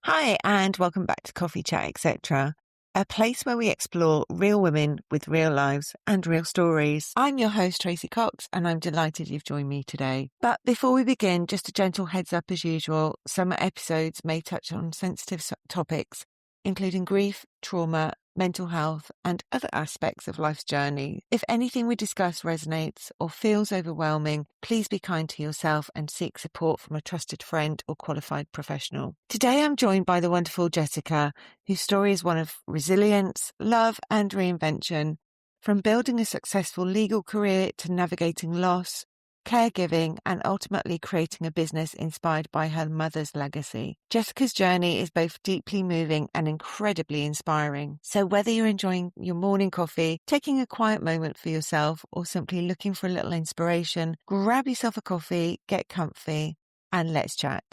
Hi, and welcome back to Coffee Chat, etc., a place where we explore real women with real lives and real stories. I'm your host, Tracy Cox, and I'm delighted you've joined me today. But before we begin, just a gentle heads up as usual, some episodes may touch on sensitive topics, including grief, trauma, mental health, and other aspects of life's journey. If anything we discuss resonates or feels overwhelming, please be kind to yourself and seek support from a trusted friend or qualified professional. Today I'm joined by the wonderful Jessica, whose story is one of resilience, love, and reinvention. From building a successful legal career to navigating loss, caregiving, and ultimately creating a business inspired by her mother's legacy. Jessica's journey is both deeply moving and incredibly inspiring. So whether you're enjoying your morning coffee, taking a quiet moment for yourself, or simply looking for a little inspiration, grab yourself a coffee, get comfy, and let's chat.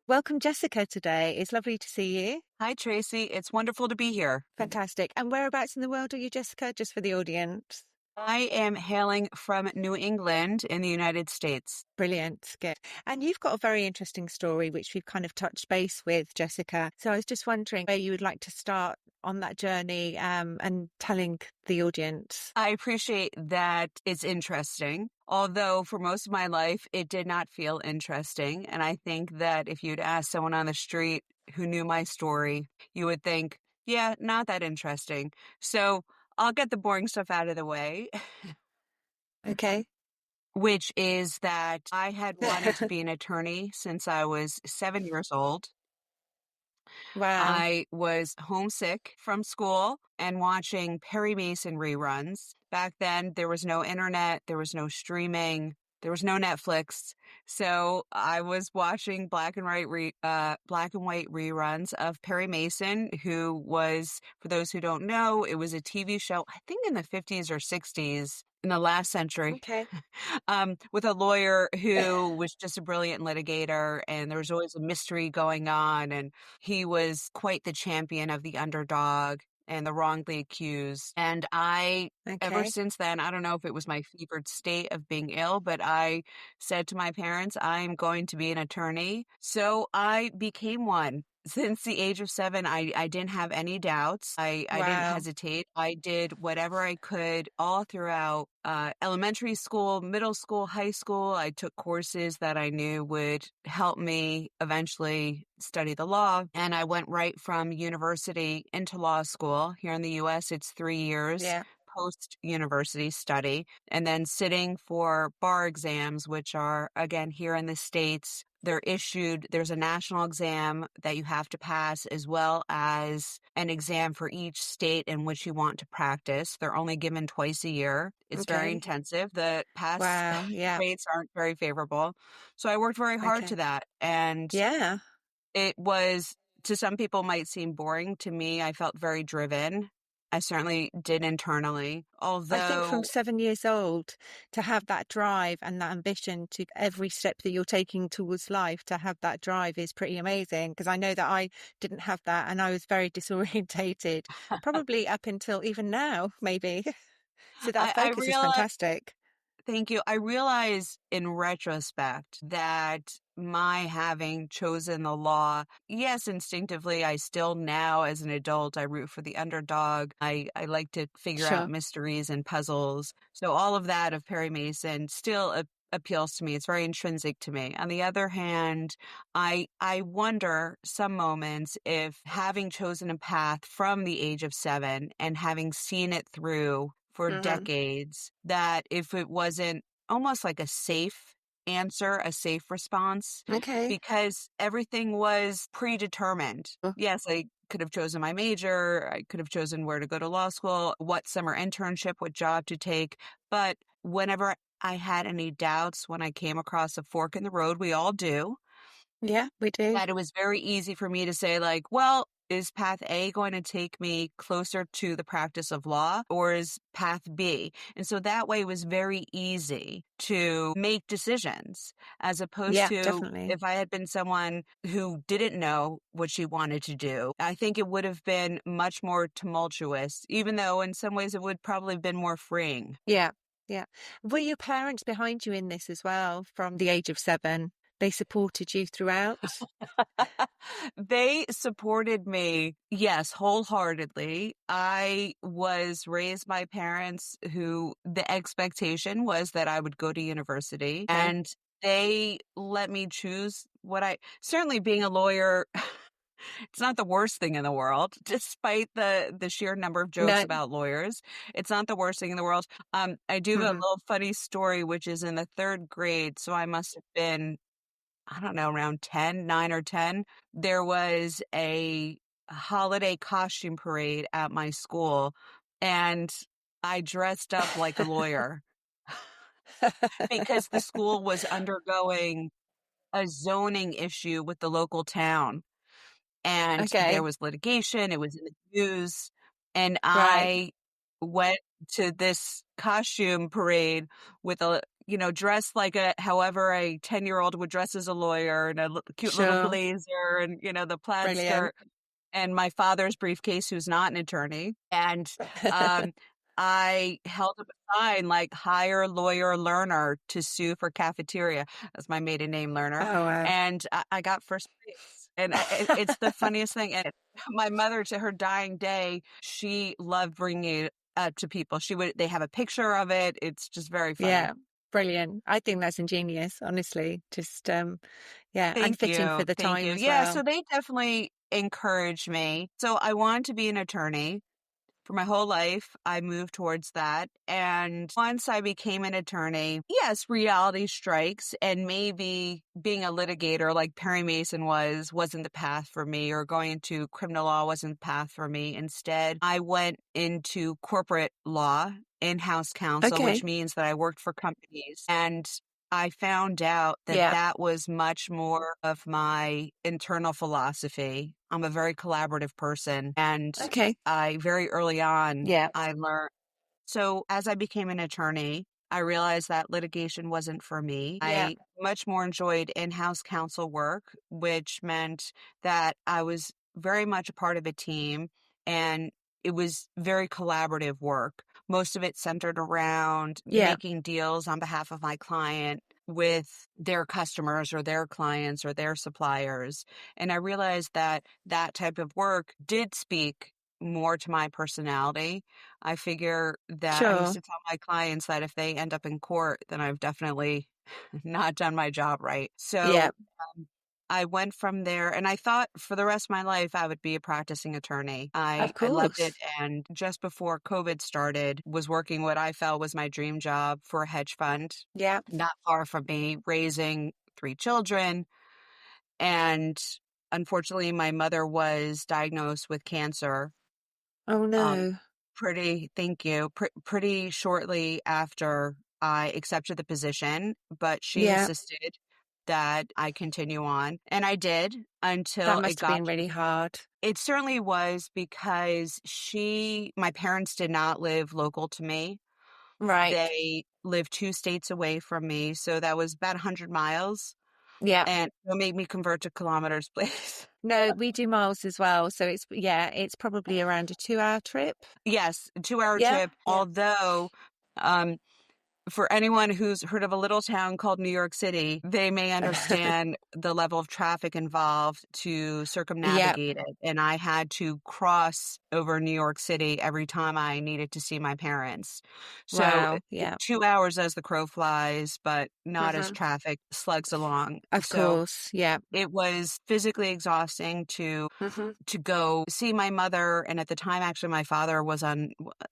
Welcome, Jessica, today. It's lovely to see you. Hi, Tracy. It's wonderful to be here. Fantastic. And whereabouts in the world are you, Jessica, just for the audience? I am hailing from New England in the United States. Brilliant. Good. And you've got a very interesting story, which we've kind of touched base with, Jessica. So I was just wondering where you would like to start on that journey and telling the audience. I appreciate that it's interesting, although for most of my life, it did not feel interesting. And I think that if you'd ask someone on the street who knew my story, you would think, yeah, not that interesting. So I'll get the boring stuff out of the way. Okay. Which is that I had wanted to be an attorney since I was 7 years old. Wow. I was homesick from school and watching Perry Mason reruns. Back then, there was no internet, there was no streaming, there was no Netflix. So I was watching black and white reruns of Perry Mason, who was, for those who don't know, it was a TV show, I think in the 50s or 60s. In the last century, Okay. with a lawyer who was just a brilliant litigator, and there was always a mystery going on, and he was quite the champion of the underdog and the wrongly accused. And ever since then, I don't know if it was my fevered state of being ill, but I said to my parents, I'm going to be an attorney. So I became one. Since the age of 7, I didn't have any doubts. I didn't hesitate. I did whatever I could all throughout elementary school, middle school, high school. I took courses that I knew would help me eventually study the law. And I went right from university into law school. Here in the U.S., it's 3 years. Yeah. Post-university study, and then sitting for bar exams, which are, again, here in the States, there's a national exam that you have to pass, as well as an exam for each state in which you want to practice. They're only given twice a year. It's very intensive. The pass rates aren't very favorable. So I worked very hard to that. And it was, to some people, might seem boring. To me, I felt very driven. I certainly did internally, although I think from 7 years old to have that drive and that ambition to every step that you're taking towards life, to have that drive is pretty amazing, because I know that I didn't have that and I was very disorientated, probably up until even now, maybe. So that focus is fantastic. Thank you. I realize in retrospect that my having chosen the law, yes, instinctively, I still now as an adult, I root for the underdog. I like to figure out mysteries and puzzles. So all of that of Perry Mason still appeals to me. It's very intrinsic to me. On the other hand, I wonder some moments if having chosen a path from the age of 7 and having seen it through for decades, that if it wasn't almost like a safe answer, a safe response, because everything was predetermined. Yes, I could have chosen my major, I could have chosen where to go to law school, what summer internship, what job to take, but whenever I had any doubts, when I came across a fork in the road, we all do. Yeah, we do. That it was very easy for me to say, like, well, is path A going to take me closer to the practice of law, or is path B? And so that way it was very easy to make decisions, as opposed Yeah, to definitely. if I had been someone who didn't know what she wanted to do. I think it would have been much more tumultuous, even though in some ways it would probably have been more freeing. Yeah, yeah. Were your parents behind you in this as well from the age of 7? They supported you throughout? They supported me, yes, wholeheartedly. I was raised by parents who the expectation was that I would go to university, Okay. and they let me choose what I certainly being a lawyer. It's not the worst thing in the world, despite the sheer number of jokes No. about lawyers. It's not the worst thing in the world. I do have a Mhm. little funny story, which is in the 3rd grade, so I must have been, I don't know, around 10, 9 or 10. There was a holiday costume parade at my school, and I dressed up like a lawyer because the school was undergoing a zoning issue with the local town. And there Okay, was litigation, it was in the news, and right. I went to this costume parade with dressed like however a 10-year-old would dress as a lawyer, and a cute little Sure. blazer, and, the plaid Brilliant. skirt, and my father's briefcase, who's not an attorney. And um, I held up a sign like "Hire lawyer learner to sue for cafeteria." That's my maiden name, Learner. Oh, wow. And I got first place. And it's the funniest thing. And my mother, to her dying day, she loved bringing it to people. They have a picture of it. It's just very funny. Yeah, brilliant. I think that's ingenious, honestly. Just, yeah, and Thank fitting for you. the Thank time you. as Yeah. well. So they definitely encouraged me. So I wanted to be an attorney. For my whole life, I moved towards that. And once I became an attorney, yes, reality strikes, and maybe being a litigator like Perry Mason wasn't the path for me, or going into criminal law wasn't the path for me. Instead, I went into corporate law, in-house counsel, which Okay. means that I worked for companies. And I found out that Yeah. that was much more of my internal philosophy. I'm a very collaborative person, and Okay. I very early on, Yeah. I learned. So as I became an attorney, I realized that litigation wasn't for me. Yeah. I much more enjoyed in-house counsel work, which meant that I was very much a part of a team, and it was very collaborative work. Most of it centered around Yeah. making deals on behalf of my client with their customers or their clients or their suppliers. And I realized that that type of work did speak more to my personality. I figure that I used Sure. to tell my clients that if they end up in court, then I've definitely not done my job right. Yeah. So I went from there, and I thought for the rest of my life I would be a practicing attorney. Of I loved it, course. and just before COVID started, was working what I felt was my dream job for a hedge fund Yeah. not far from me, raising 3 children. And unfortunately, my mother was diagnosed with cancer, Oh, um, no. thank you, pretty shortly after I accepted the position, but she Yeah. insisted that I continue on. And I did That until it must have got been to, really hard. it certainly was, because my parents did not live local to me. Right. They lived 2 states away from me. So that was about 100 miles. Yeah. And it'll make me convert to kilometers, please. No, we do miles as well. So it's, yeah, it's probably around a 2-hour trip. Yes, a 2-hour Yeah. trip, Yeah. although, um, for anyone who's heard of a little town called New York City, they may understand the level of traffic involved to Yeah. circumnavigate it, and I had to cross over New York City every time I needed to see my parents. So, Wow. Yeah. 2 hours as the crow flies, but not as Hmm. traffic slugs along. Of So, course. Yeah. it was physically exhausting Hmm. to go see my mother. And at the time, actually, my father was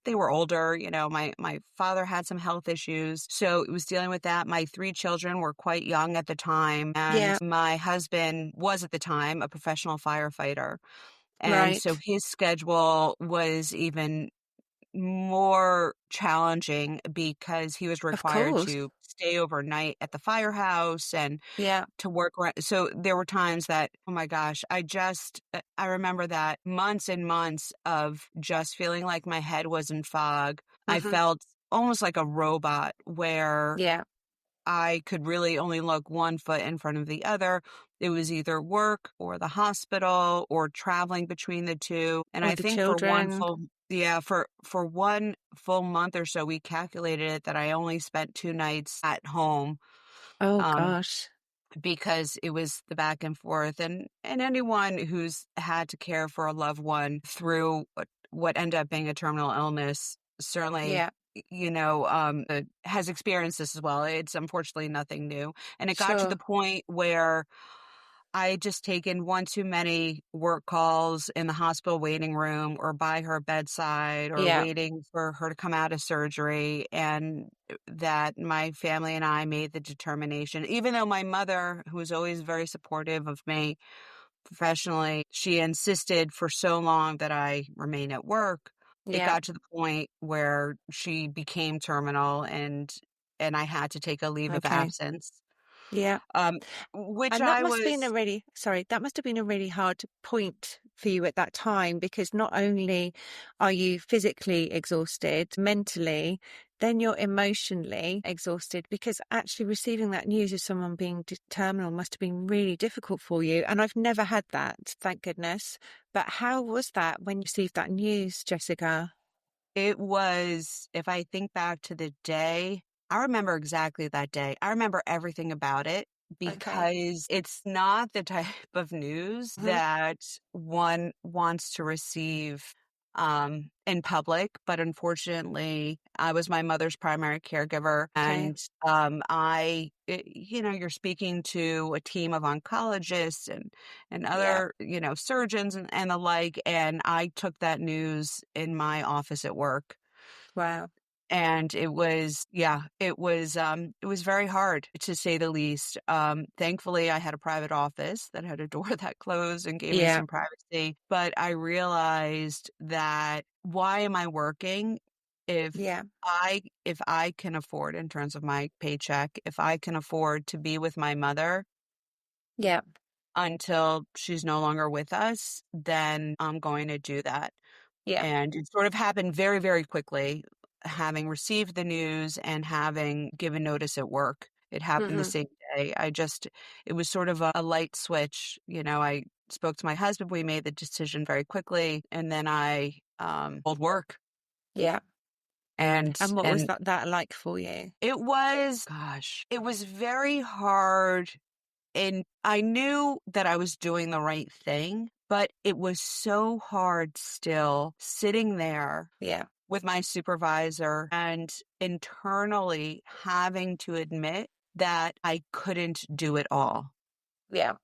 they were older, my father had some health issues. So it was dealing with that. My 3 children were quite young at the time. And Yeah. my husband was at the time a professional firefighter. And so Right. his schedule was even more challenging because he was Of required course. to stay overnight at the firehouse and Yeah. to work around. So there were times that, oh my gosh, I remember that months and months of just feeling like my head was in fog. I Hmm. felt almost like a robot where Yeah. I could really only look one foot in front of the other. It was either work or the hospital or traveling between the two. And Or I the think for children. for one full month or so, we calculated it that I only spent 2 nights at home. Oh Um, gosh. because it was the back and forth, and anyone who's had to care for a loved one through what ended up being a terminal illness certainly Yeah. has experienced this as well. It's unfortunately nothing new, and it got to the Sure. point where I had just taken one too many work calls in the hospital waiting room or by her bedside or Yeah. waiting for her to come out of surgery. And that my family and I made the determination, even though my mother, who was always very supportive of me professionally, she insisted for so long that I remain at work. It Yeah. got to the point where she became terminal and I had to take a leave of Okay. absence. Yeah. Um, which And that I must have been was that must have been a really hard point for you at that time, because not only are you physically exhausted, mentally, then you're emotionally exhausted, because actually receiving that news of someone being terminal must have been really difficult for you. And I've never had that, thank goodness. But how was that when you received that news, Jessica? It was, if I think back to the day, I remember exactly that day. I remember everything about it Okay. because it's not the type of news Hmm. that one wants to receive in public. But unfortunately, I was my mother's primary caregiver. Okay. And you're speaking to a team of oncologists and Yeah. other, surgeons and the like. And I took that news in my office at work. Wow. And it was very hard to say the least. Thankfully I had a private office that had a door that closed and gave me Yeah. some privacy. But I realized that why am I working if Yeah. I can afford, in terms of my paycheck, if I can afford to be with my mother Yeah. until she's no longer with us, then I'm going to do that. Yeah. And it sort of happened very, very quickly, having received the news and having given notice at work. It happened the Hmm. same day. It was sort of a light switch. I spoke to my husband. We made the decision very quickly. And then I told work. Yeah. And, And what was and that like for you? it was very hard. And I knew that I was doing the right thing, but it was so hard still sitting there Yeah. with my supervisor and internally having to admit that I couldn't do it all. Yeah.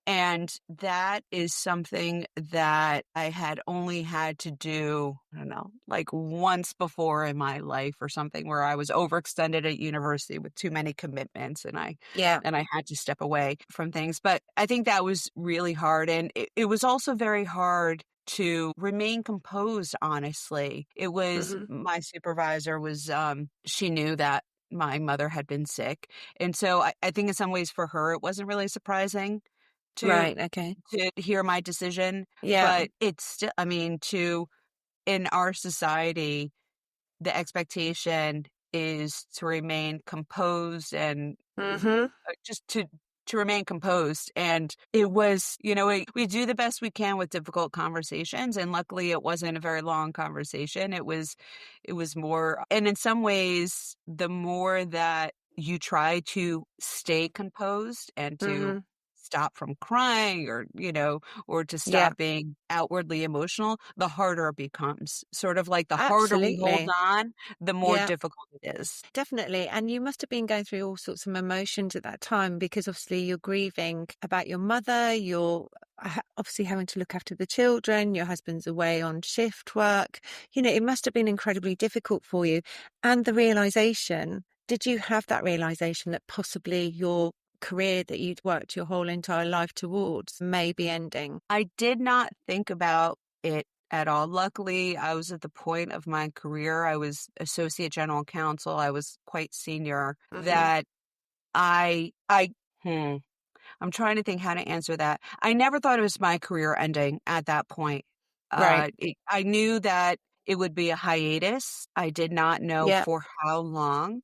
And that is something that I had only had to do, I don't know, like once before in my life or something, where I was overextended at university with too many commitments Yeah. and I had to step away from things. But I think that was really hard. And it was also very hard to remain composed, honestly. It was Hmm. my supervisor she knew that my mother had been sick. And so I think in some ways for her, it wasn't really surprising to Right. Okay. hear my decision, Yeah. but it's still, I mean, to in our society, the expectation is to remain composed and Hmm. just to remain composed. And it was, we do the best we can with difficult conversations. And luckily it wasn't a very long conversation. It was more, and in some ways, the more that you try to stay composed and to Hmm. stop from crying or to Yeah. stop being outwardly emotional, the harder it becomes. Sort of like the harder we hold Absolutely. on, the more Yeah. difficult it is. Definitely. And you must have been going through all sorts of emotions at that time, because obviously you're grieving about your mother, you're obviously having to look after the children, your husband's away on shift work. It must have been incredibly difficult for you. And the realization, did you have that realization that possibly your career that you'd worked your whole entire life towards may be ending? I did not think about it at all. Luckily, I was at the point of my career. I was associate general counsel. I was quite senior Hmm. that I hmm, I'm trying to think how to answer that. I never thought it was my career ending at that point. Right. I knew that it would be a hiatus. I did not know Yeah. for how long.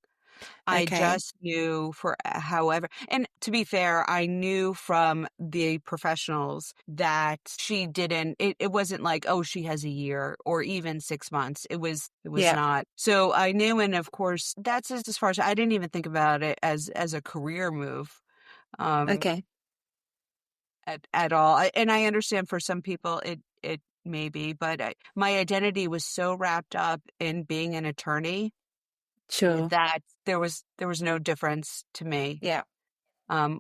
I Okay. just knew for however, and to be fair, I knew from the professionals that she didn't, it wasn't like, oh, she has a year or even 6 months. It was Yeah. not. So I knew, and of course, that's just as far as I didn't even think about it as a career move. Um, Okay. at all. And I understand for some people it may be, but my identity was so wrapped up in being an attorney Sure. that there was no difference to me Yeah.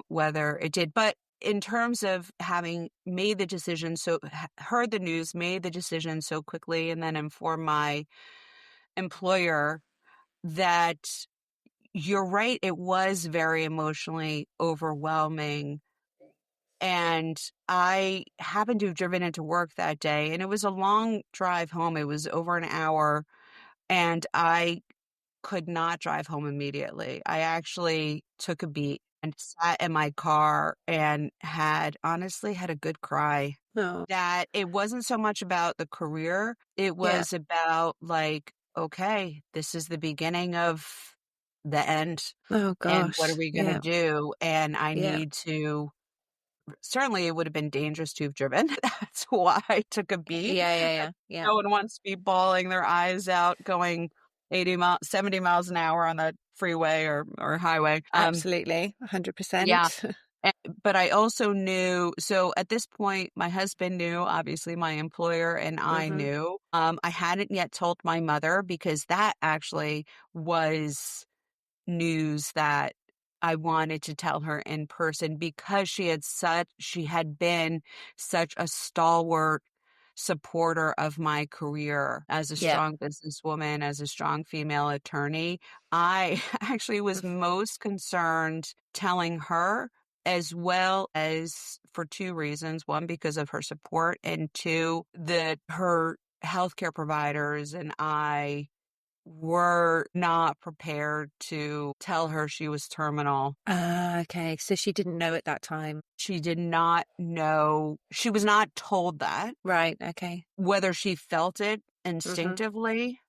whether it did. But in terms of having made the decision, so heard the news, made the decision so quickly, and then informed my employer that you're right, it was very emotionally overwhelming. And I happened to have driven into work that day, and it was a long drive home. It was over an hour, and I could not drive home immediately. I actually took a beat and sat in my car and honestly had a good cry. Oh. That it wasn't so much about the career, it Yeah. was about like, okay, this is the beginning of the end. Oh And what are gosh. we going to Yeah. do? And I Yeah. need to certainly, it would have been dangerous to have driven. That's why I took a beat. Yeah. Yeah. Yeah. Yeah. No one wants to be bawling their eyes out going 70 miles an hour on the freeway or highway. Absolutely. Yeah. 100%. Eh, but I also knew, so at this point, my husband knew, obviously my employer, and I Hmm. knew. I hadn't yet told my mother because that actually was news that I wanted to tell her in person because she had been such a stalwart supporter of my career as a Yeah. strong businesswoman, as a strong female attorney. I actually was most concerned telling her, as well as for two reasons. One, because of her support, and two, that her healthcare providers and I were not prepared to tell her she was terminal. Ah, okay. So she didn't know at that time. She did not know, she was not told that. Right. Okay. Whether she felt it Hmm. instinctively,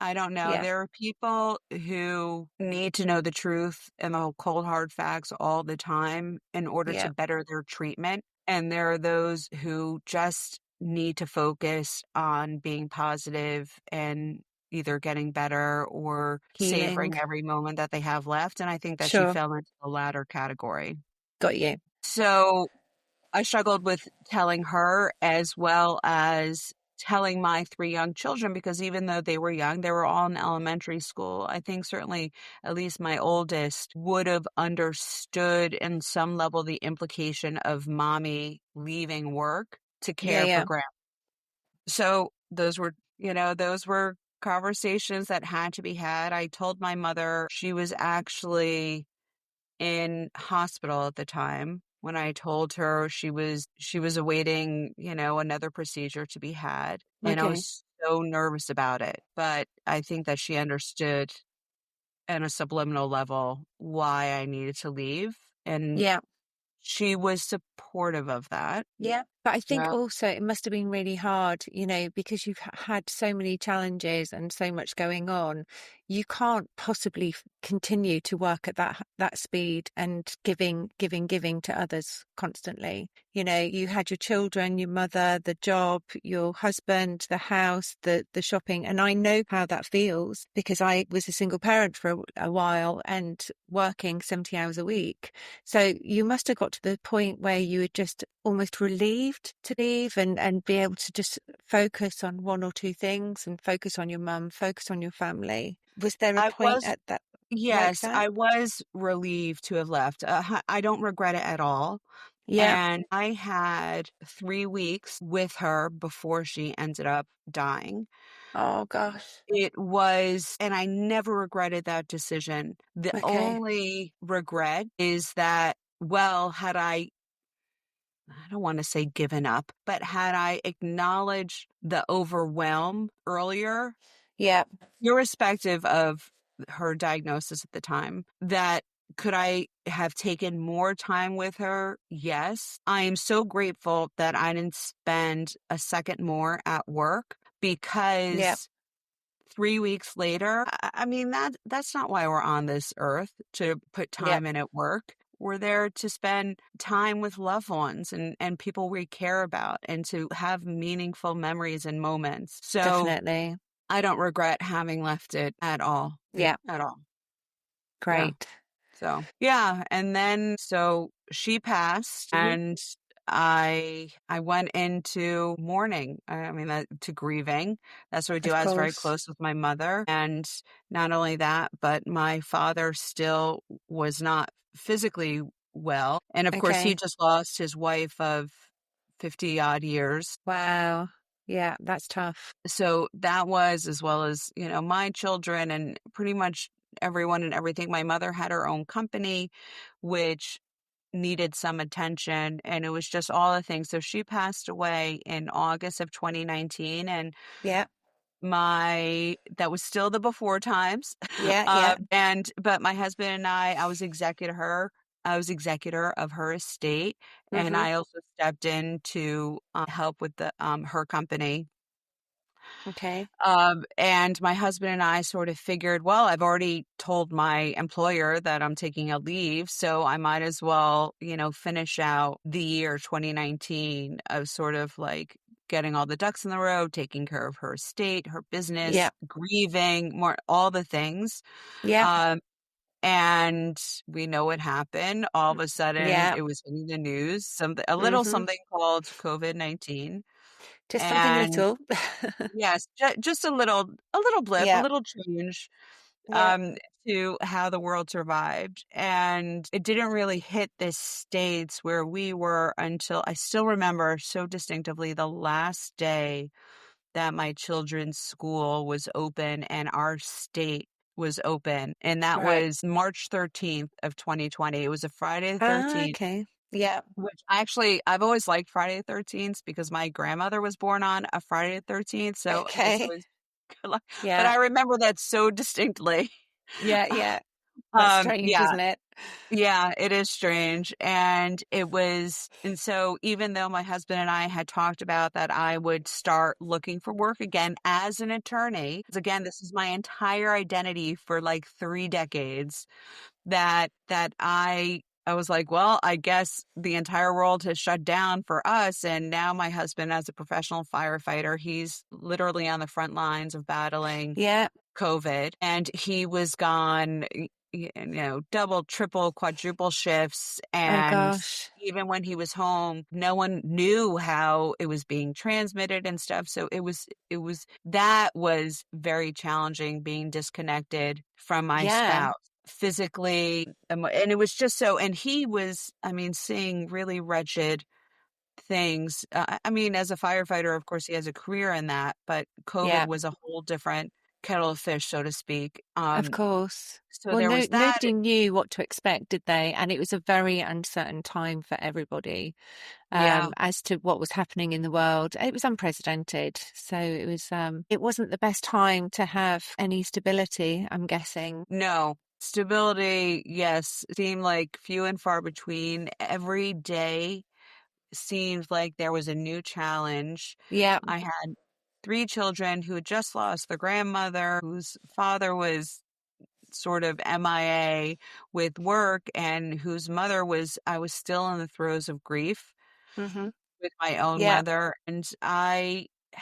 I don't know. Yeah. There are people who need to know the truth and the cold hard facts all the time in order to Yeah. better their treatment. And there are those who just need to focus on being positive and either getting better or Healing. savoring every moment that they have left. And I think that she Sure. fell into the latter category. Got you. So I struggled with telling her as well as telling my three young children because even though they were young, they were all in elementary school. I think certainly at least my oldest would have understood in some level the implication of mommy leaving work to Yeah. care for Yeah. grandma. So those were conversations that had to be had. I told my mother she was actually in hospital at the time when I told her she was awaiting, another procedure to be had. And I Okay. was so nervous about it. But I think that she understood on a subliminal level why I needed to leave. And Yeah. she was supportive of that. Yeah. But I think Yeah. also it must have been really hard, because you've had so many challenges and so much going on. You can't possibly continue to work at that speed and giving to others constantly. You had your children, your mother, the job, your husband, the house, the shopping. And I know how that feels because I was a single parent for a while and working 70 hours a week. So you must have got to the point where you were just almost relieved to leave and be able to just focus on one or two things and focus on your mum, focus on your family. Was there a I point was, at that like yes, that? I was relieved to have left. I don't regret it at all. Yeah. And I had 3 weeks with her before she ended up dying. Oh gosh. It was, and I never regretted that decision. The Okay. only regret is that, well, I don't want to say given up, but had I acknowledged the overwhelm earlier, Yeah. irrespective of her diagnosis at the time, that could I have taken more time with her? Yes. I am so grateful that I didn't spend a second more at work Yeah. because 3 weeks later, I mean, that's not why we're on this earth, to put Yeah. time in at work. We're there to spend time with loved ones and people we care about and to have meaningful memories and moments. So Definitely. I don't regret having left it at all. Yeah. At all. Yeah. Great. So, yeah, and then so she passed Hmm. and I went into mourning. I mean, to grieving. That's what I do. Of I was very course. close with my mother, and not only that, but my father still was not physically well. And of course, he Okay. just lost his wife of 50 odd years. Wow. Yeah, that's tough. So that was, as well as, my children and pretty much everyone and everything. My mother had her own company, which needed some attention, and it was just all the things. So she passed away in August of 2019, and Yeah. that was still the before times. Yeah. Yeah. But my husband and I was executor of her estate, and Hmm. I also stepped in to help with her company. Okay. And my husband and I sort of figured, well, I've already told my employer that I'm taking a leave, so I might as well, finish out the year 2019 of sort of like getting all the ducks in the row, taking care of her estate, her business, Yeah. grieving, more, all the things. Yeah. Um, and we know what happened. All of a sudden, Yeah. it was in the news, a little Hmm. something called COVID-19. Just something And little. yes, just a little blip, a Yeah. little change, Yeah. um, to how the world survived, and it didn't really hit the States where we were until I still remember so distinctively the last day that my children's school was open and our state was open, and that Right. was March 13th of 2020. It was a Friday the Ah, 13th. okay. Yeah. Which I've always liked Friday the 13th because my grandmother was born on a Friday the 13th, so it's Okay. always good luck, but Yeah. I remember that so distinctly. Yeah. Yeah. That's strange, Yeah, isn't it? yeah, it is strange, and so even though my husband and I had talked about that I would start looking for work again as an attorney, 'cause again, this is my entire identity for, like, 3 decades, that I was like, well, I guess the entire world has shut down for us. And now my husband, as a professional firefighter, he's literally on the front lines of battling Yeah. COVID, and he was gone, double, triple, quadruple shifts. Oh And gosh. even when he was home, no one knew how it was being transmitted and stuff. So that was very challenging, being disconnected from my Yeah. spouse physically. And it was just so, and he was, I mean, seeing really wretched things. I mean, as a firefighter, of course, he has a career in that, but COVID Yeah. was a whole different kettle of fish, so to speak. Of course. So Well, there no, was that. nobody knew what to expect, did they? And it was a very uncertain time for everybody, Yeah, as to what was happening in the world. It was unprecedented. So it wasn't the best time to have any stability, I'm guessing. no. Stability, yes, seemed like few and far between. Every day seemed like there was a new challenge. Yeah. I had 3 children who had just lost their grandmother, whose father was sort of MIA with work, and whose mother I was still in the throes of grief Hmm. with my own Yeah. mother. And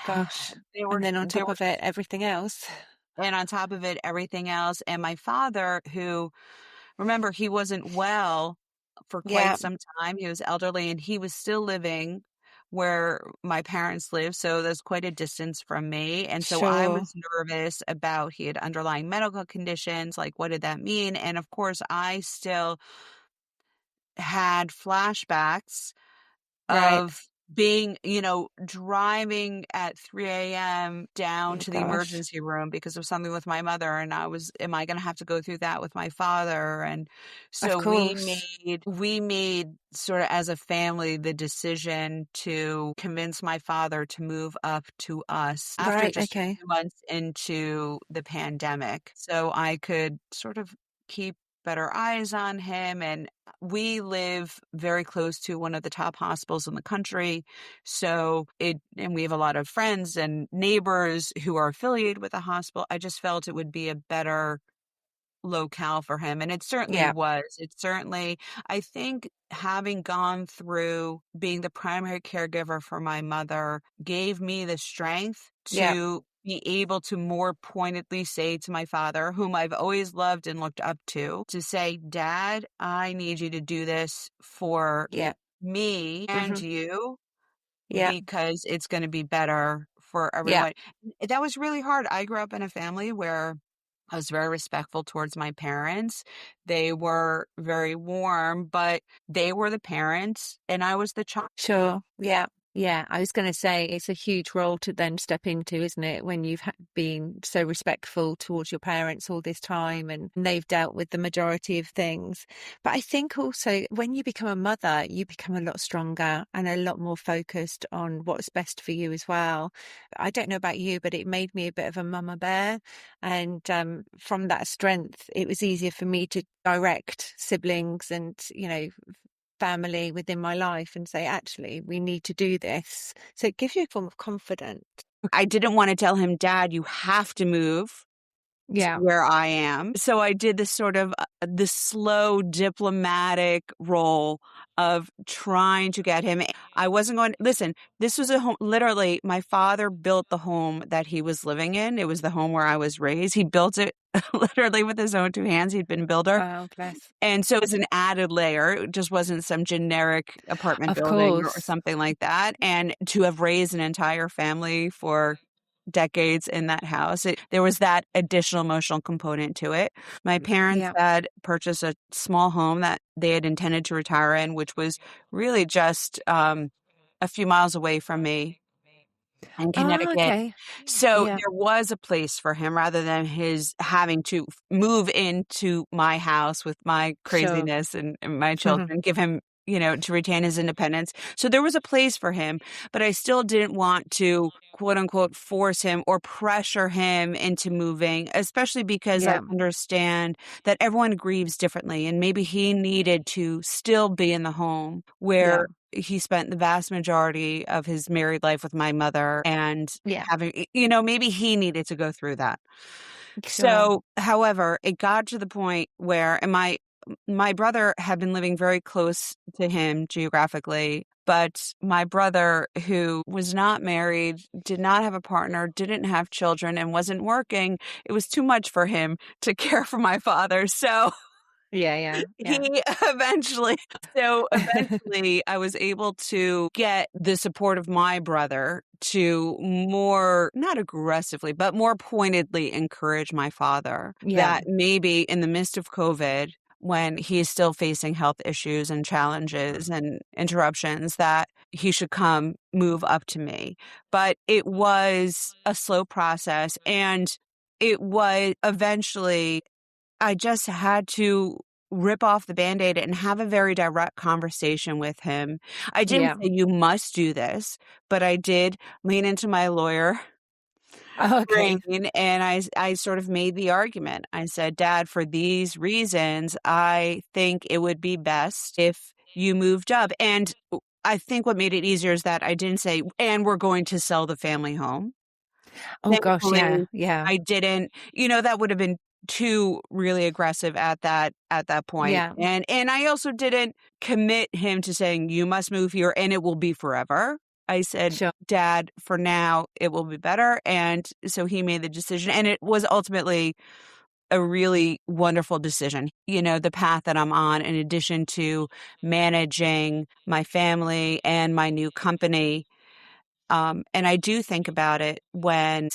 Gosh. they were, And then on they top were, of it, everything else. and on top of it, everything else. And my father, who, remember, he wasn't well for quite Yeah. some time. He was elderly and he was still living where my parents live. So there's quite a distance from me. And so I Sure. was nervous about, he had underlying medical conditions. Like, what did that mean? And of course, I still had flashbacks Right. of being, driving at 3 a.m. down Oh to the gosh. emergency room because of something with my mother, and am I going to have to go through that with my father? And Of so course. we made sort of as a family the decision to convince my father to move up to us after Right. just a Okay. few months into the pandemic, so I could sort of keep better eyes on him. And we live very close to one of the top hospitals in the country. And we have a lot of friends and neighbors who are affiliated with the hospital. I just felt it would be a better locale for him. And it certainly Yeah. was. I think having gone through being the primary caregiver for my mother gave me the strength Yeah. to be able to more pointedly say to my father, whom I've always loved and looked up to say, Dad, I need you to do this for Yeah. me and Hmm. you Yeah. because it's going to be better for Yeah. everyone. That was really hard. I grew up in a family where I was very respectful towards my parents. They were very warm, but they were the parents and I was the child. Sure. Yeah. Yeah. I was going to say it's a huge role to then step into, isn't it? When you've been so respectful towards your parents all this time and they've dealt with the majority of things. But I think also when you become a mother, you become a lot stronger and a lot more focused on what's best for you as well. I don't know about you, but it made me a bit of a mama bear. And from that strength, it was easier for me to direct siblings and, family within my life and say, actually, we need to do this. So it gives you a form of confidence. I didn't want to tell him, Dad, you have to move to Yeah. where I am. So I did this sort of this slow diplomatic role of trying to get him. I wasn't going, listen, this was a home, literally, my father built the home that he was living in. It was the home where I was raised. He built it literally with his own two hands. He'd been a builder. Oh, bless. And so it was an added layer. It just wasn't some generic apartment Of building or course. something like that. And to have raised an entire family for decades in that house, there was that additional emotional component to it. My parents Yeah. had purchased a small home that they had intended to retire in, which was really just a few miles away from me in Oh, Connecticut. okay. So Yeah. there was a place for him rather than his having to move into my house with my Sure. craziness and my children, give him, to retain his independence. So there was a place for him, but I still didn't want to quote unquote force him or pressure him into moving, especially because I Yeah. understand that everyone grieves differently. And maybe he needed to still be in the home Yeah. where he spent the vast majority of his married life with my mother and Yeah. having, maybe he needed to go through that. Sure. So, however, it got to the point where, and my brother had been living very close to him geographically, but my brother, who was not married, did not have a partner, didn't have children, and wasn't working, it was too much for him to care for my father. So Yeah. Yeah. Yeah. he eventually eventually I was able to get the support of my brother to more, not aggressively, but more pointedly encourage my father Yeah. that maybe in the midst of COVID, when he is still facing health issues and challenges and interruptions, that he should come move up to me. But it was a slow process, and it was eventually I just had to rip off the Band-Aid and have a very direct conversation with him. I didn't Yeah. say, "You must do this," but I did lean into my lawyer Oh, brain, okay. and I sort of made the argument. I said, "Dad, for these reasons, I think it would be best if you moved up." And I think what made it easier is that I didn't say, "And we're going to sell the family home." Oh, gosh. Yeah. Thankfully, Yeah. I didn't, that would have been too really aggressive at that point. Yeah. And I also didn't commit him to saying, "You must move here and it will be forever." I said, Sure. "Dad, for now, it will be better." And so he made the decision. And it was ultimately a really wonderful decision. The path that I'm on, in addition to managing my family and my new company. And I do think about it when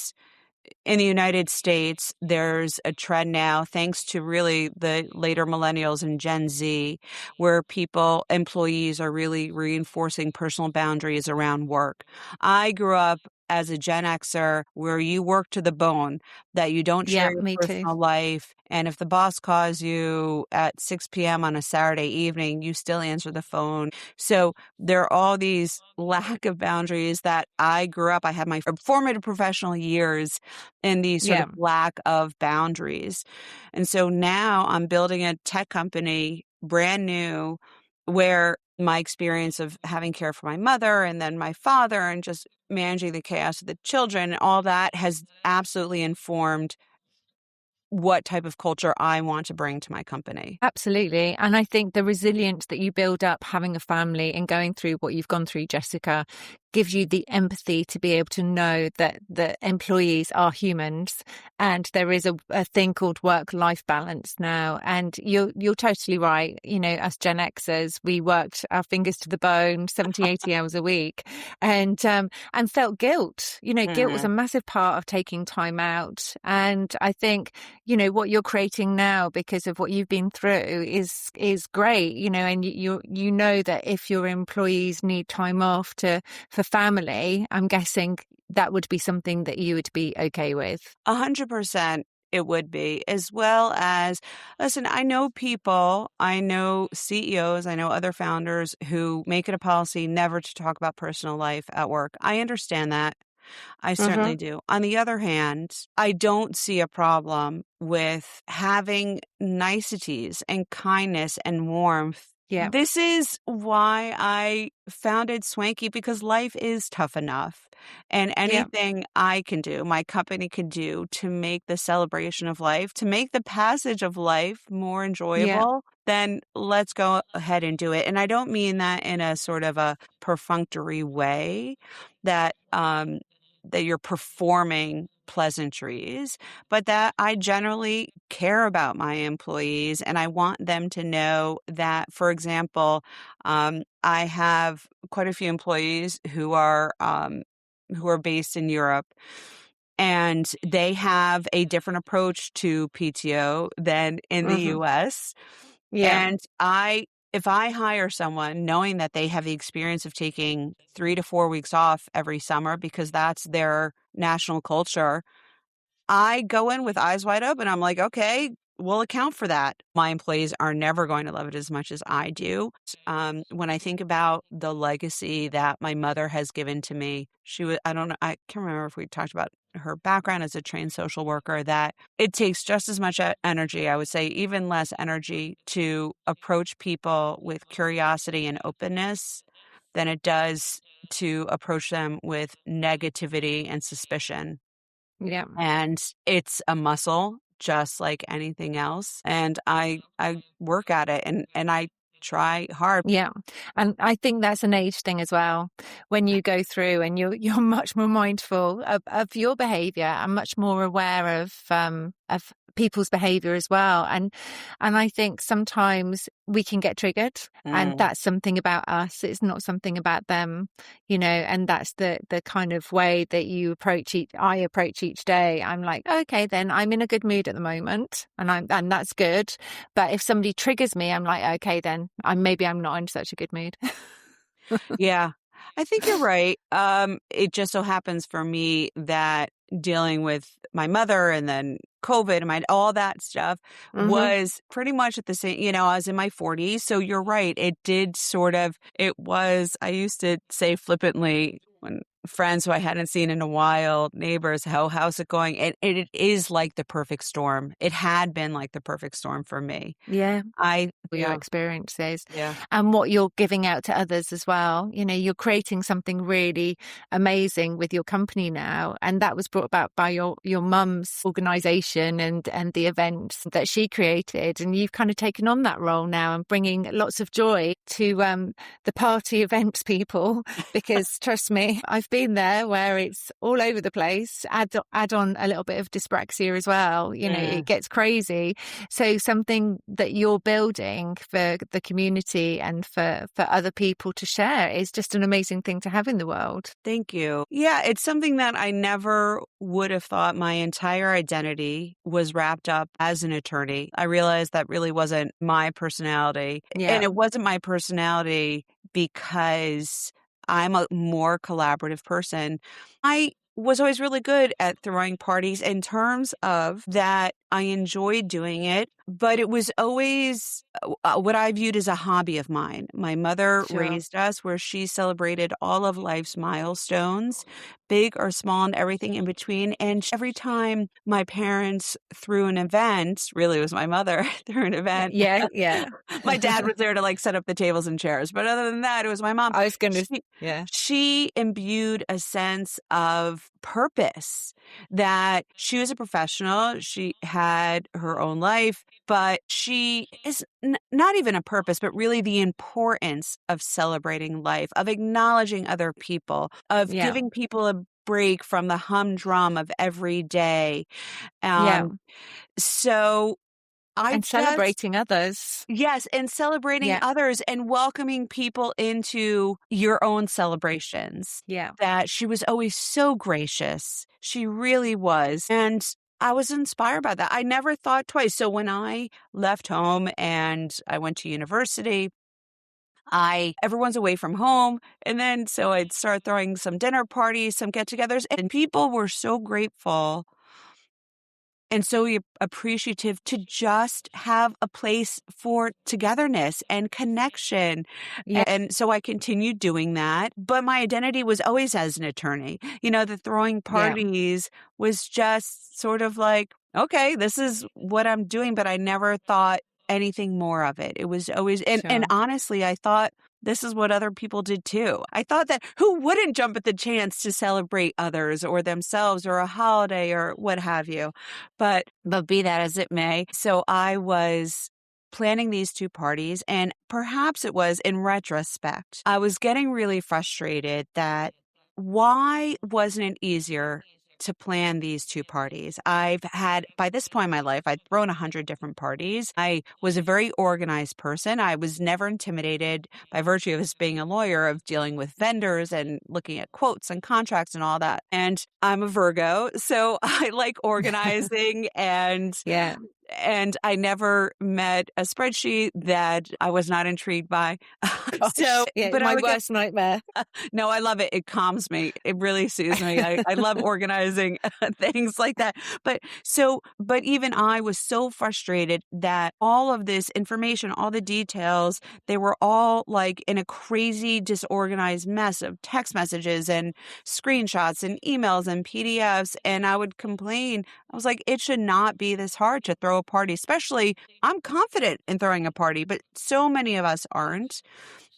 in the United States, there's a trend now, thanks to really the later millennials and Gen Z, where employees are really reinforcing personal boundaries around work. I grew up as a Gen Xer where you work to the bone, that you don't share Yeah, your me too. personal life. And if the boss calls you at 6 p.m. on a Saturday evening, you still answer the phone. So there are all these lack of boundaries that I grew up. I had my formative professional years in the sort Yeah. of lack of boundaries. And so now I'm building a tech company, brand new, where my experience of having care for my mother and then my father and just managing the chaos of the children, all that has absolutely informed what type of culture I want to bring to my company. Absolutely. And I think the resilience that you build up having a family and going through what you've gone through, Jessica, gives you the empathy to be able to know that the employees are humans and there is a thing called work-life balance now. And you're totally right. You know, us Gen Xers, we worked our fingers to the bone, 70, 80 hours a week and felt guilt. You know, guilt was a massive part of taking time out. And I think, you know, what you're creating now because of what you've been through is great, you know, and you know that if your employees need time off for family, I'm guessing that would be something that you would be okay with. 100%. It would be, as well as, listen, I know people, I know CEOs, I know other founders who make it a policy never to talk about personal life at work. I understand that. I certainly do. On the other hand, I don't see a problem with having niceties and kindness and warmth. Yeah. This is why I founded Swanky, because life is tough enough. And Yeah. anything I can do, my company can do to make the celebration of life, to make the passage of life more Yeah. enjoyable, then let's go ahead and do it. And I don't mean that in a sort of a perfunctory way that that you're performing pleasantries, but that I generally care about my employees and I want them to know that, for example, I have quite a few employees who are based in Europe. And they have a different approach to PTO than in the US. Yeah. And if I hire someone knowing that they have the experience of taking 3 to 4 weeks off every summer because that's their national culture, I go in with eyes wide open. I'm like, okay, we'll account for that. My employees are never going to love it as much as I do. When I think about the legacy that my mother has given to me, I don't know, I can't remember if we talked about her background as a trained social worker, that it takes just as much energy, I would say even less energy, to approach people with curiosity and openness than it does to approach them with negativity and suspicion. Yeah. And it's a muscle just like anything else. And I work at it and I try hard. Yeah. And I think that's an age thing as well. When you go through and you're much more mindful of your behavior and much more aware of people's behavior as well. And I think sometimes we can get triggered and that's something about us. It's not something about them, you know, and that's the kind of way that I approach each day. I'm like, okay, then I'm in a good mood at the moment and that's good. But if somebody triggers me, I'm like, okay, then I'm not in such a good mood. Yeah, I think you're right. It just so happens for me that dealing with my mother and then COVID and all that stuff was pretty much at the same, I was in my 40s. So you're right. I used to say flippantly when friends who I hadn't seen in a while, neighbors, how's it going? And it is like the perfect storm. It had been like the perfect storm for me. Yeah. Your Yeah. experiences Yeah. and what you're giving out to others as well. You know, you're creating something really amazing with your company now. And that was brought about by your mum's organization and the events that she created. And you've kind of taken on that role now and bringing lots of joy to the party events people, because trust me, I've been there where it's all over the place. Add on a little bit of dyspraxia as well. You know, Yeah. it gets crazy. So something that you're building for the community and for other people to share is just an amazing thing to have in the world. Thank you. Yeah, it's something that I never would have thought my entire identity was wrapped up as an attorney. I realized that really wasn't my personality. Yeah, And it wasn't my personality because I'm a more collaborative person. I was always really good at throwing parties in terms of that I enjoyed doing it, but it was always what I viewed as a hobby of mine. My mother sure. raised us where she celebrated all of life's milestones, big or small and everything in between. And every time my parents threw an event, really it was my mother threw an event. Yeah, yeah. My dad was there to like set up the tables and chairs. But other than that, it was my mom. I was going to, She, yeah, she imbued a sense of purpose that she was a professional. She had her own life, but she is not even a purpose, but really the importance of celebrating life, of acknowledging other people, of yeah, giving people a break from the humdrum of every day. yeah. So I And just celebrating others. Yes, and celebrating Yeah, others and welcoming people into your own celebrations. yeah, That she was always so gracious. She really was. And I was inspired by that. I never thought twice. So when I left home and I went to university, I everyone's away from home. And then so I'd start throwing some dinner parties, some get-togethers, and people were so grateful and so appreciative to just have a place for togetherness and connection. yeah, And so I continued doing that. But my identity was always as an attorney. You know, the throwing yeah, parties was just sort of like, okay, this is what I'm doing. But I never thought anything more of it. It was always, and sure. honestly, I thought this is what other people did too. I thought that who wouldn't jump at the chance to celebrate others or themselves or a holiday or what have you. But be that as it may, so I was planning these two parties, and perhaps it was in retrospect, I was getting really frustrated that why wasn't it easier to plan these two parties? I've had, by this point in my life, I'd thrown 100 different parties. I was a very organized person. I was never intimidated by virtue of us being a lawyer of dealing with vendors and looking at quotes and contracts and all that. And I'm a Virgo, so I like organizing Yeah, and I never met a spreadsheet that I was not intrigued by. gosh. Yeah, But I my would get worst nightmare. no, I love it. It calms me. It really soothes me. I love organizing things like that. But even I was so frustrated that all of this information, all the details, they were all like in a crazy, disorganized mess of text messages and screenshots and emails and PDFs. And I would complain. I was like, it should not be this hard to throw a party, especially I'm confident in throwing a party, but so many of us aren't.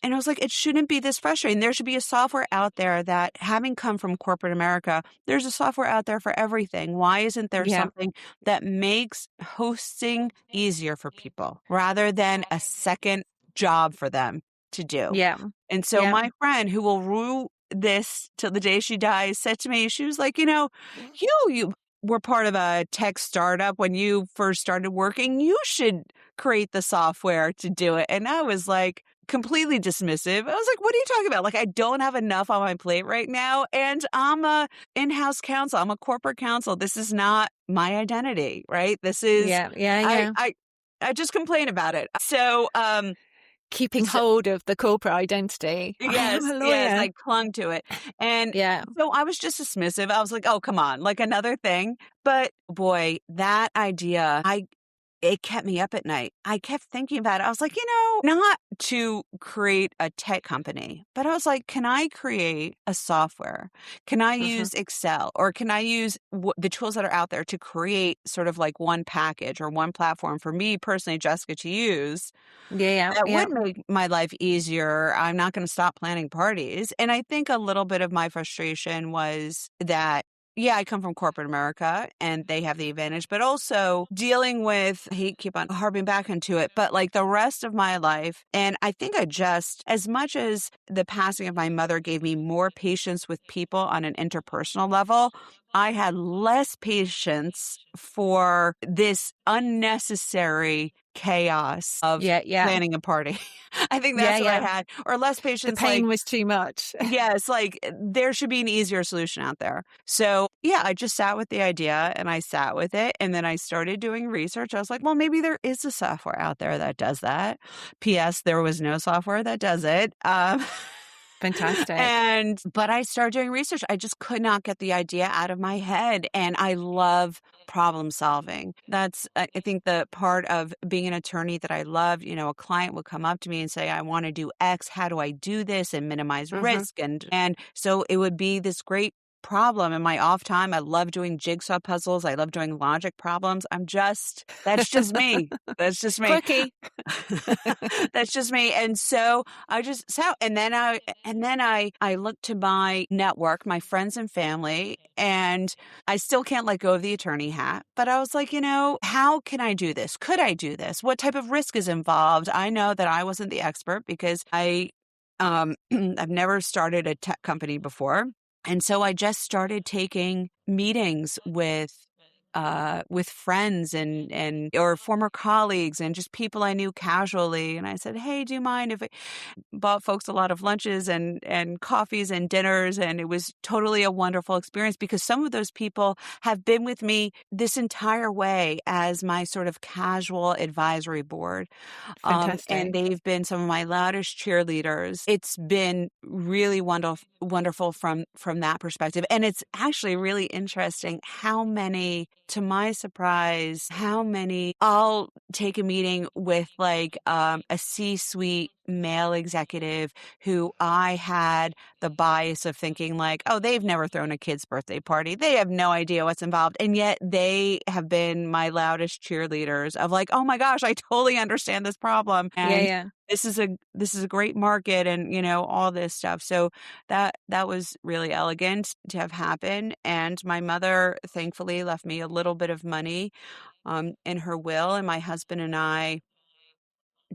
And I was like, it shouldn't be this frustrating. There should be a software out there that, having come from corporate America, there's a software out there for everything. Why isn't there Yeah, something that makes hosting easier for people rather than a second job for them to do? yeah, And so yeah, my friend, who will rue this till the day she dies, said to me, she was like, you were part of a tech startup when you first started working. You should create the software to do it. And I was like, completely dismissive. I was like, what are you talking about? Like, I don't have enough on my plate right now. And I'm a in-house counsel. I'm a corporate counsel. This is not my identity, right? This is, yeah, yeah, I, yeah. I, I just complain about it. Keeping So hold of the corporate identity. I am yes, a yes, lawyer. I clung to it. And Yeah, so I was just dismissive. I was like, oh, come on, like another thing. But boy, that idea, it kept me up at night. I kept thinking about it. I was like, not to create a tech company, but I was like, can I create a software? Can I mhm. use Excel or can I use the tools that are out there to create sort of like one package or one platform for me personally, Jessica, to use? Yeah, yeah, That yeah, would make my life easier. I'm not going to stop planning parties. And I think a little bit of my frustration was that yeah, I come from corporate America and they have the advantage, but also dealing with, I hate keep on harping back into it, but like the rest of my life. And I think I just, as much as the passing of my mother gave me more patience with people on an interpersonal level, I had less patience for this unnecessary chaos of Yeah, yeah, planning a party. I think yeah, that's what I yeah. had, or less The patience, like, pain was too much. yes, like there should be an easier solution out there. So, yeah, I just sat with the idea and I sat with it. And then I started doing research. I was like, well, maybe there is a software out there that does that. P.S. There was no software that does it. Fantastic. But I started doing research. I just could not get the idea out of my head. And I love problem solving. That's, I think, the part of being an attorney that I loved. A client would come up to me and say, I want to do X. How do I do this and minimize Hmm. risk? And so it would be this great problem in my off time. I love doing jigsaw puzzles. I love doing logic problems. That's just me. That's just me. Quirky. That's just me. And so I just sat, and then I looked to my network, my friends and family, and I still can't let go of the attorney hat. But I was like, how can I do this? Could I do this? What type of risk is involved? I know that I wasn't the expert because I've never started a tech company before. And so I just started taking meetings with friends and or former colleagues and just people I knew casually. And I said, hey, do you mind if I bought folks a lot of lunches and coffees and dinners? And it was totally a wonderful experience because some of those people have been with me this entire way as my sort of casual advisory board. And Fantastic. they've been some of my loudest cheerleaders. It's been really wonderful from that perspective. And it's actually really interesting how many, to my surprise, how many I'll take a meeting with like a C-suite male executive who I had the bias of thinking like, oh, they've never thrown a kid's birthday party. They have no idea what's involved. And yet they have been my loudest cheerleaders of like, oh my gosh, I totally understand this problem. Yeah, And yeah. this is a great market and all this stuff. So that was really elegant to have happen. And my mother thankfully left me a little bit of money in her will, and my husband and I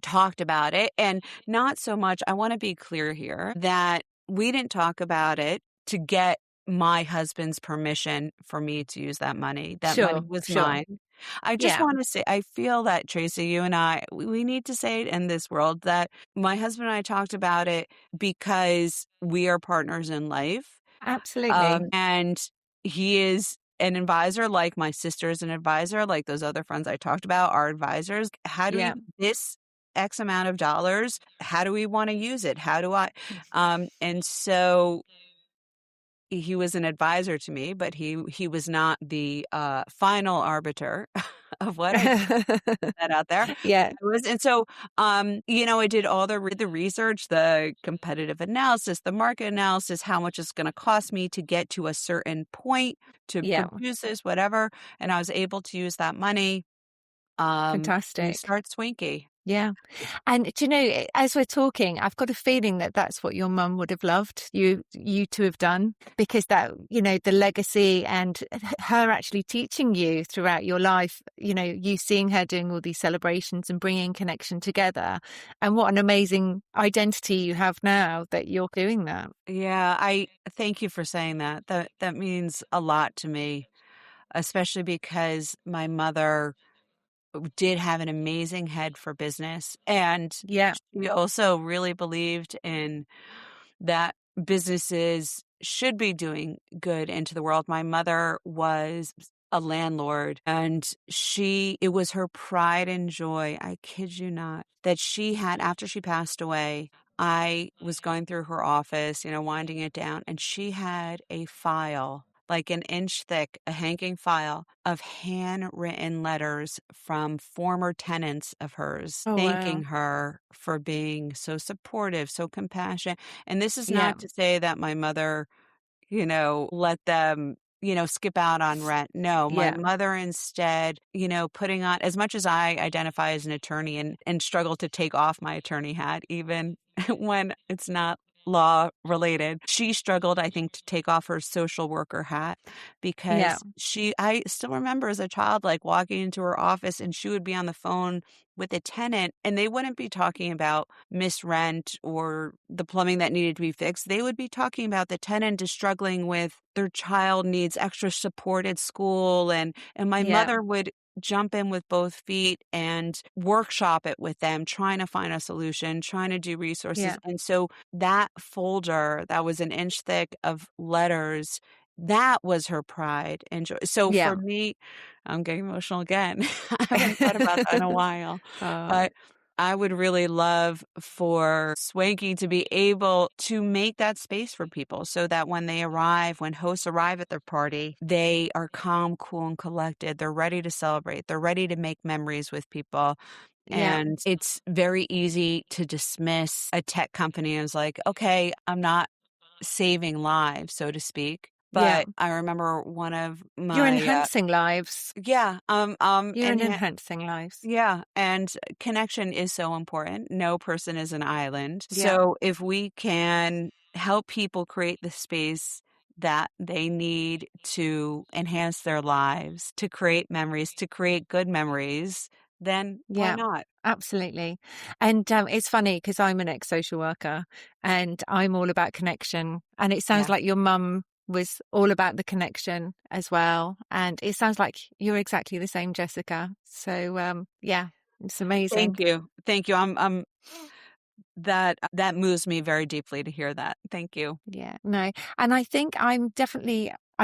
talked about it. And not so much, I want to be clear here that we didn't talk about it to get my husband's permission for me to use that money. That money Sure, was sure. mine. I just Yeah, want to say, I feel that, Tracy, you and I, we need to say it in this world that my husband and I talked about it because we are partners in life. absolutely. And he is an advisor, like my sister is an advisor, like those other friends I talked about are advisors. How do we, Yeah. this X amount of dollars, how do we want to use it? How do I, and so he was an advisor to me, but he was not the final arbiter of what I put that out there. Yeah, And so, I did all the research, the competitive analysis, the market analysis, how much it's going to cost me to get to a certain point to yeah. produce this, whatever. And I was able to use that money and Fantastic. start Swinky. Yeah. And do you know, as we're talking, I've got a feeling that that's what your mum would have loved you to have done, because that, the legacy and her actually teaching you throughout your life, you seeing her doing all these celebrations and bringing connection together. And what an amazing identity you have now that you're doing that. Yeah, I thank you for saying that. That means a lot to me, especially because my mother did have an amazing head for business. And Yeah. she also really believed in that businesses should be doing good into the world. My mother was a landlord, and it was her pride and joy, I kid you not, that she had after she passed away. I was going through her office, winding it down, and she had a file like an inch thick, a hanging file of handwritten letters from former tenants of hers, Oh, thanking wow. her for being so supportive, so compassionate. And this is Yeah. not to say that my mother, let them, skip out on rent. No, my Yeah. mother instead, putting on, as much as I identify as an attorney and struggle to take off my attorney hat, even when it's not law related. She struggled, I think, to take off her social worker hat Yeah. because I still remember as a child, like walking into her office and she would be on the phone with a tenant and they wouldn't be talking about missed rent or the plumbing that needed to be fixed. They would be talking about the tenant is struggling with their child needs extra support at school. And my Yeah. mother would jump in with both feet and workshop it with them, trying to find a solution, trying to do resources. Yeah. And so that folder that was an inch thick of letters, that was her pride and joy. So Yeah. for me, I'm getting emotional again. I haven't thought about that in a while, Oh, but I would really love for Swanky to be able to make that space for people so that when they arrive, when hosts arrive at their party, they are calm, cool, and collected. They're ready to celebrate. They're ready to make memories with people. yeah. And it's very easy to dismiss a tech company as like, okay, I'm not saving lives, so to speak. Yeah. But I remember one of You're my, enhancing lives. yeah, You're and enhancing lives. yeah, and connection is so important. No person is an island. Yeah. So if we can help people create the space that they need to enhance their lives, to create memories, to create good memories, then why Yeah. not? Absolutely. And it's funny because I'm an ex-social worker and I'm all about connection. And it sounds Yeah. like your mum was all about the connection as well. And it sounds like you're exactly the same, Jessica. So yeah, it's amazing. Thank you. Thank you. I'm that moves me very deeply to hear that. Thank you. Yeah, no. And I think I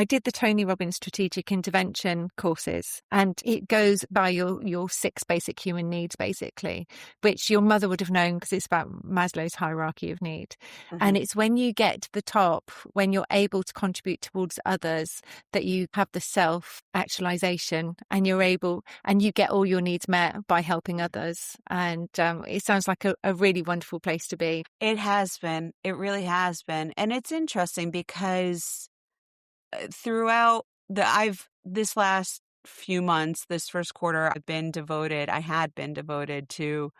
did the Tony Robbins strategic intervention courses, and it goes by your 6 basic human needs, basically, which your mother would have known because it's about Maslow's hierarchy of need. And Mhm. it's when you get to the top, when you're able to contribute towards others, that you have the self actualization and you get all your needs met by helping others. And it sounds like a really wonderful place to be. It has been. It really has been. And it's interesting because throughout this last few months, this first quarter, I had been devoted to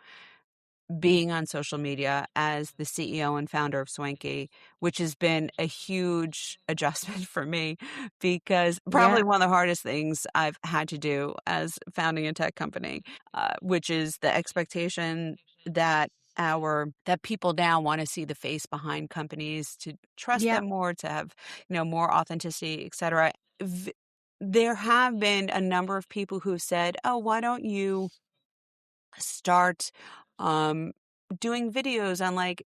being on social media as the CEO and founder of Swanky, which has been a huge adjustment for me because Yeah, probably one of the hardest things I've had to do as founding a tech company, which is the expectation that that people now want to see the face behind companies, to trust yeah, them more, to have, more authenticity, etc. There have been a number of people who said, "Oh, why don't you start um doing videos on like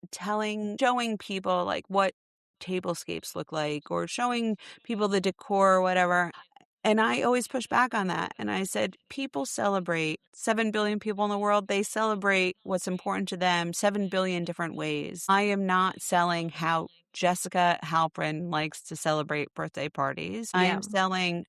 showing people like what tablescapes look like, or showing people the decor or whatever." And I always push back on that. And I said, people celebrate 7 billion people in the world. They celebrate what's important to them 7 billion different ways. I am not selling how Jessica Halprin likes to celebrate birthday parties. I yeah, am selling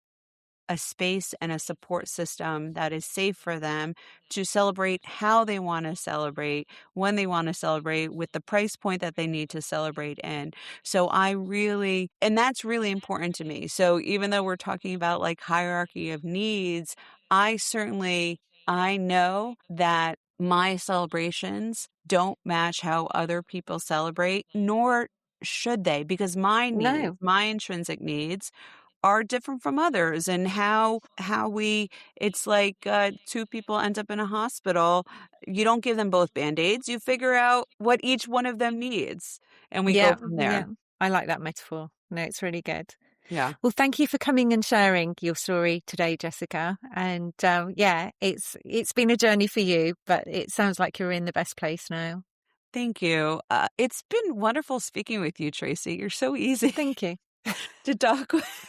a space and a support system that is safe for them to celebrate how they want to celebrate, when they want to celebrate, with the price point that they need to celebrate in. So and that's really important to me. So even though we're talking about like hierarchy of needs, I know that my celebrations don't match how other people celebrate, nor should they, because no, my intrinsic needs are different from others. And how we it's like two people end up in a hospital. You don't give them both band-aids. You figure out what each one of them needs, and we go yeah, from yeah. there. I like that metaphor. No, it's really good. Yeah. Well, thank you for coming and sharing your story today, Jessica. And yeah, it's been a journey for you, but it sounds like you're in the best place now. Thank you. It's been wonderful speaking with you, Tracy. You're so easy Thank you. to talk with.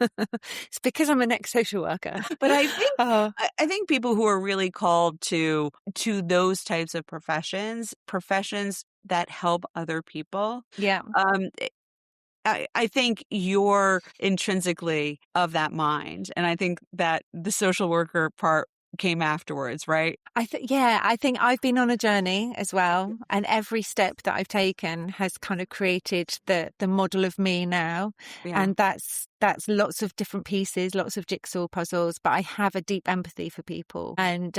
It's because I'm an ex-social worker. But I think Oh, I think people who are really called to those types of professions that help other people, yeah. um, I think you're intrinsically of that mind. And I think that the social worker part came afterwards, right? I think I've been on a journey as well, and every step that I've taken has kind of created the model of me now, Yeah. and that's that's lots of different pieces, lots of jigsaw puzzles, but I have a deep empathy for people. And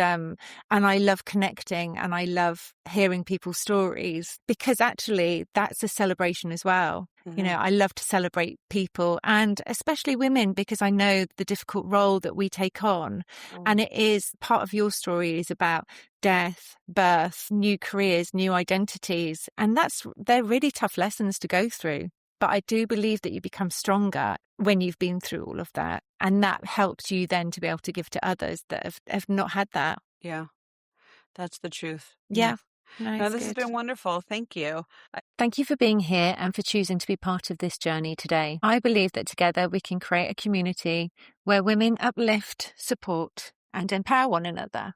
I love connecting, and I love hearing people's stories, because actually that's a celebration as well. Mm-hmm. You know, I love to celebrate people, and especially women, because I know the difficult role that we take on. And it is part of your story is about death, birth, new careers, new identities. And they're really tough lessons to go through. But I do believe that you become stronger when you've been through all of that. And that helps you then to be able to give to others that have not had that. Yeah, that's the truth. Yeah. No, this has been wonderful. Thank you. Thank you for being here and for choosing to be part of this journey today. I believe that together we can create a community where women uplift, support, and empower one another.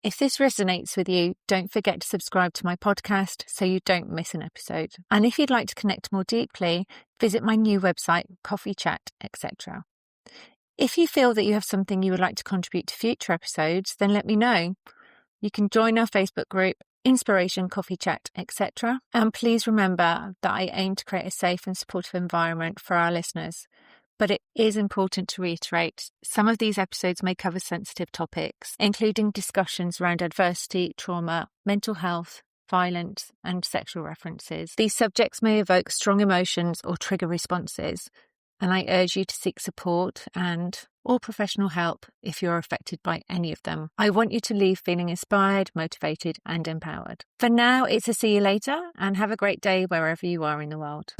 If this resonates with you, don't forget to subscribe to my podcast so you don't miss an episode. And if you'd like to connect more deeply, visit my new website, Coffee Chat, etc. If you feel that you have something you would like to contribute to future episodes, then let me know. You can join our Facebook group, Inspiration, Coffee Chat, etc. And please remember that I aim to create a safe and supportive environment for our listeners. But it is important to reiterate, some of these episodes may cover sensitive topics, including discussions around adversity, trauma, mental health, violence, and sexual references. These subjects may evoke strong emotions or trigger responses, and I urge you to seek support or professional help if you're affected by any of them. I want you to leave feeling inspired, motivated, and empowered. For now, it's a see you later, and have a great day wherever you are in the world.